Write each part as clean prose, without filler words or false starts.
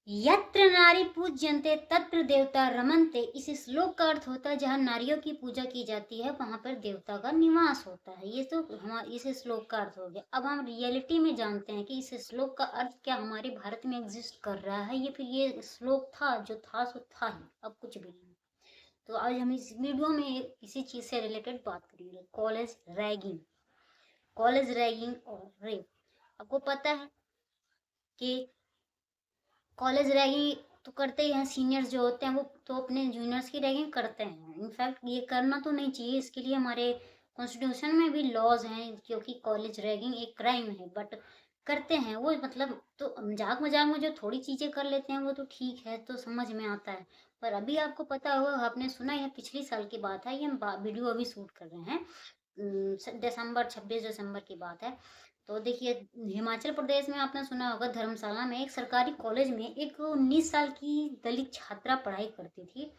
यत्र नारी पूज्यन्ते तत्र देवता रमन्ते, इस श्लोक का अर्थ होता है जहाँ नारियों की पूजा की जाती है वहां पर देवता का निवास होता है। ये तो हमारे इस श्लोक का अर्थ हो गया। अब हम रियलिटी में जानते हैं कि इस श्लोक का अर्थ क्या हमारे भारत में एग्जिस्ट कर रहा है, ये फिर ये श्लोक था जो था सो था ही, अब कुछ भी नहीं। तो आज हम इस वीडियो में इसी चीज से रिलेटेड बात करेंगे, कॉलेज रैगिंग। कॉलेज रैगिंग और रेप। आपको पता है कि कॉलेज रैगिंग तो करते ही हैं, सीनियर्स जो होते हैं वो तो अपने जूनियर्स की रैगिंग करते हैं। इनफैक्ट ये करना तो नहीं चाहिए, इसके लिए हमारे कॉन्स्टिट्यूशन में भी लॉज हैं, क्योंकि कॉलेज रैगिंग एक क्राइम है, बट करते हैं वो। मतलब तो मजाक मजाक में जो थोड़ी चीजें कर लेते हैं वो तो ठीक है, तो समझ में आता है। पर अभी आपको पता होगा, आपने सुना है, पिछले साल की बात है, ये हम वीडियो अभी शूट कर रहे हैं, दिसंबर 26 दिसंबर की बात है। तो देखिए, हिमाचल प्रदेश में आपने सुना होगा, धर्मशाला में एक सरकारी कॉलेज में एक 19 साल की दलित छात्रा पढ़ाई करती थी।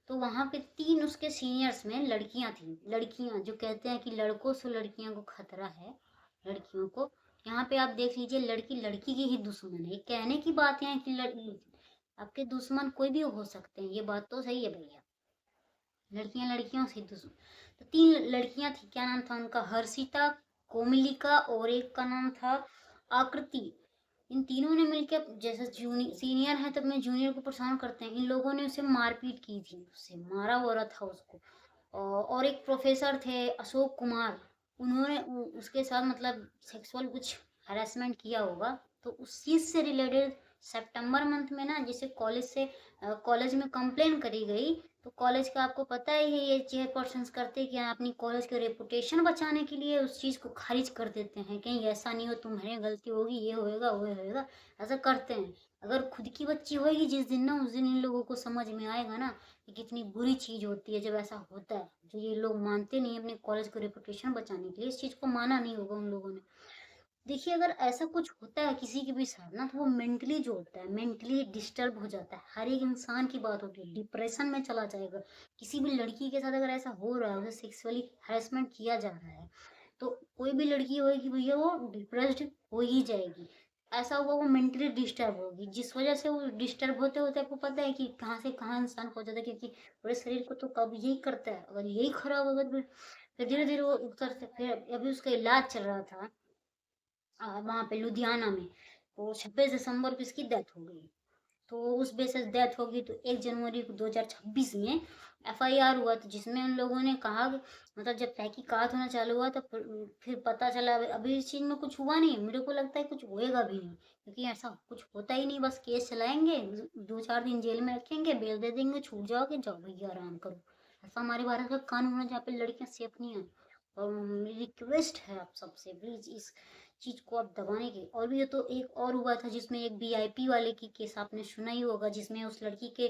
तो वहां पे 3 उसके सीनियर्स में लड़कियां थी। लड़कियां जो कहते हैं कि लड़कों से लड़कियों को खतरा है, लड़कियों को, यहाँ पे आप देख लीजिए, लड़की लड़की की ही दुश्मन है। कहने की बात है कि आपके दुश्मन कोई भी हो सकते हैं, ये बात तो सही है भैया। लड़कियां लड़कियों से दुश्मन। तो 3 लड़कियां थी, क्या नाम था उनका, हर्षिता, कोमिलिका और एक का नाम था आकृति। इन तीनों ने मिलकर, जैसे जूनियर सीनियर है तो अपने जूनियर को परेशान करते हैं, इन लोगों ने उसे मारपीट की थी, उससे मारा वरा था उसको। और एक प्रोफेसर थे अशोक कुमार, उन्होंने उसके साथ मतलब सेक्सुअल कुछ हरासमेंट किया होगा। तो उस चीज से रिलेटेड सितंबर मंथ में ना, जैसे कॉलेज से कॉलेज में कंप्लेन करी गई। तो कॉलेज का आपको पता ही है, ये चेयरपर्सन करते हैं कि अपनी कॉलेज के रेपुटेशन बचाने के लिए उस चीज को खारिज कर देते हैं, कहीं ऐसा नहीं हो तुम्हारी गलती होगी, ये होएगा वो होएगा, ऐसा करते हैं। अगर खुद की बच्ची होगी जिस दिन ना, उस दिन इन लोगों को समझ में आएगा ना कि कितनी बुरी चीज होती है जब ऐसा होता है। जो ये लोग मानते नहीं अपने कॉलेज को रेपुटेशन बचाने के लिए, इस चीज को माना नहीं होगा उन लोगों ने। देखिए, अगर ऐसा कुछ होता है किसी के भी साथ ना, तो वो मेंटली जो होता है, मेंटली डिस्टर्ब हो जाता है। हर एक इंसान की बात होती है, डिप्रेशन में चला जाएगा। किसी भी लड़की के साथ अगर ऐसा हो रहा है, उसे सेक्सुअली हरेसमेंट किया जा रहा है, तो कोई भी लड़की होगी भैया, वो डिप्रेस्ड हो ही जाएगी। ऐसा हुआ, वो मेंटली डिस्टर्ब होगी, जिस वजह से वो डिस्टर्ब होते होते आपको पता है कि कहाँ से कहाँ इंसान हो जाता है, क्योंकि पूरे शरीर को तो कब यही करता है। अगर यही खराब होगा तो फिर धीरे धीरे वो उतर से, फिर अभी उसका इलाज चल रहा था वहां पे लुधियाना में। तो 26 दिसंबर को इसकी डेथ हो गई। तो उस बेसिस डेथ होगी, तो 1 जनवरी को 2026 में एफआईआर हुआ, तो जिसमें उन लोगों ने कहा मतलब जब तहकीकात होना चालू हुआ तो फिर पता चला, अभी इस चीज में कुछ हुआ नहीं, मेरे को लगता है कुछ होएगा भी नहीं, क्योंकि ऐसा कुछ होता ही नहीं। बस केस चलाएंगे, 2-4 दिन जेल में रखेंगे, बेल दे देंगे, छूट जाओगे, जाओ भैया आराम करो। ऐसा हमारे भारत का कानून है जहाँ पे लड़कियां सेफ नहीं है। और मेरी रिक्वेस्ट है आप सबसे, प्लीज इस चीज को आप दबाने की। और भी तो एक और हुआ था, जिसमें एक वीआईपी वाले की केस आपने सुना ही होगा, जिसमें उस लड़की के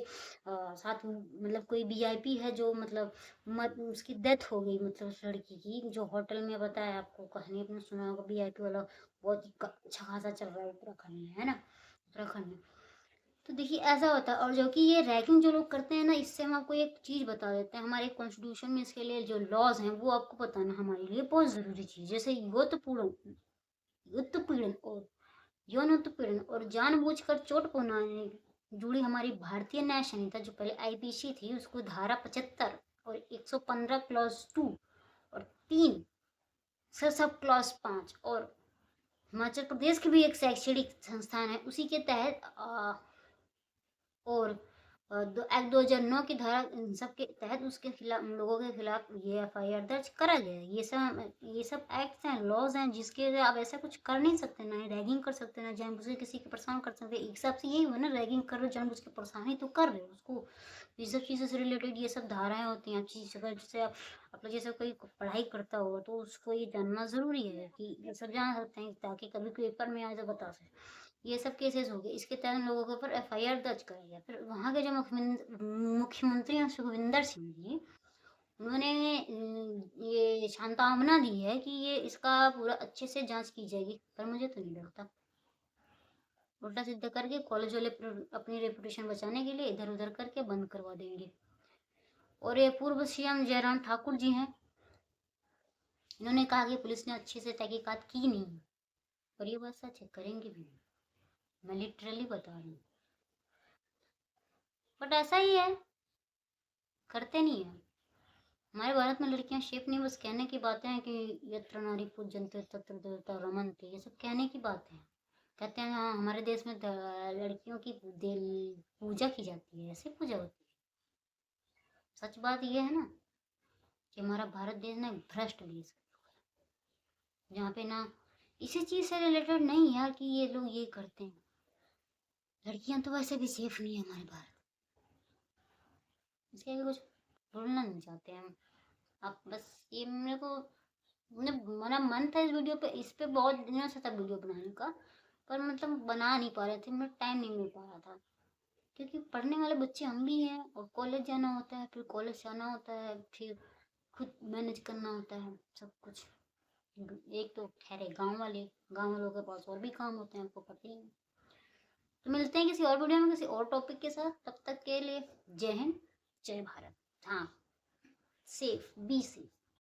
साथ मतलब कोई वीआईपी है जो मतलब उसकी डेथ हो गई, मतलब उस लड़की की, जो होटल में बताया आपको, कहानी आपने सुना होगा, वीआईपी वाला बहुत ही अच्छा खासा चल रहा है उत्तराखंड में, है ना, उत्तराखंड में। तो देखिए, ऐसा होता है। और जो कि ये रैगिंग जो लोग करते हैं ना, इससे हम आपको एक चीज बता देते हैं, हमारे कॉन्स्टिट्यूशन में इसके लिए जो लॉज हैं वो आपको बताना हमारे लिए बहुत जरूरी चीज। जैसे उत्पीड़न और यौन उत्पीड़न और जानबूझकर चोट पहुंचाने जुड़ी हमारी भारतीय न्याय संहिता, जो पहले आईपीसी थी, उसको धारा 75 और 115 क्लॉज 2 और 3 सब क्लॉज 5, और हिमाचल प्रदेश की भी एक शैक्षणिक संस्थान है उसी के तहत और एक्ट 2009 की धारा, इन सब के तहत उसके खिलाफ, उन लोगों के खिलाफ ये एफआईआर दर्ज करा गया है। ये सब एक्ट्स हैं, लॉज हैं, जिसके वजह आप ऐसा कुछ कर नहीं सकते, ना रैगिंग कर सकते, ना जानबूझ के किसी को परेशान कर सकते। एक हिसाब से यही हुआ ना, रैगिंग कर रहे हो, जानबूझ के परेशानी तो कर रहे हो उसको। ये सब चीज़ों से रिलेटेड ये सब धाराएं होती हैं। चीज अगर जैसे आप लोग जैसे कोई पढ़ाई करता होगा तो उसको ये जानना जरूरी है कि ये सब जान सकते हैं, ताकि कभी पेपर में आए तो बता सके। ये सब केसेस हो गए, इसके तहत इन लोगों के ऊपर एफआईआर दर्ज कराई गया। फिर वहाँ के जो मुख्यमंत्री हैं सुखविंदर सिंह जी, उन्होंने ये शांतावना दी है कि ये इसका पूरा अच्छे से जांच की जाएगी। पर मुझे तो नहीं लगता, उल्टा सीधा करके कॉलेज वाले अपनी रेपुटेशन बचाने के लिए इधर उधर करके बंद करवा देंगे। और ये पूर्व सीएम जयराम ठाकुर जी हैं, इन्होंने कहा कि पुलिस ने अच्छे से तहकीकात की नहीं, और ये बात सच है, करेंगे भी नहीं। मैं लिटरली बता रही हूँ। बट ऐसा ही है, करते नहीं है। हमारे भारत में लड़कियां सेफ नहीं, बस कहने की बातें हैं कि यत्र नारी पूज्यन्ते तत्र देवता रमन्ते, ये सब कहने की बातें हैं। कहते हैं हाँ हमारे देश में लड़कियों की पूजा की जाती है, ऐसे पूजा होती है। सच बात ये है ना कि हमारा भारत देश ना एक भ्रष्ट देश है, जहाँ पे ना इसी चीज से रिलेटेड नहीं यार कि ये लोग ये करते हैं। लड़कियां तो वैसे भी सेफ नहीं है हमारे भारत, इसके आगे कुछ बोलना नहीं चाहते हम। अब बस ये मेरे को मेरा मन था इस पे बहुत दिनों से था वीडियो बनाने का, पर मतलब बना नहीं पा रहे थे, मेरा टाइम नहीं मिल पा रहा था, क्योंकि पढ़ने वाले बच्चे हम भी हैं और कॉलेज जाना होता है, फिर कॉलेज से आना होता है, फिर खुद मैनेज करना होता है सब कुछ। एक तो ठहरे गांव वालों के पास और भी काम होते हैं, आपको पता ही है। तो मिलते हैं किसी और वीडियो में किसी और टॉपिक के साथ, तब तक के लिए जय हिंद जय भारत। हाँ, सेफ बी सेफ।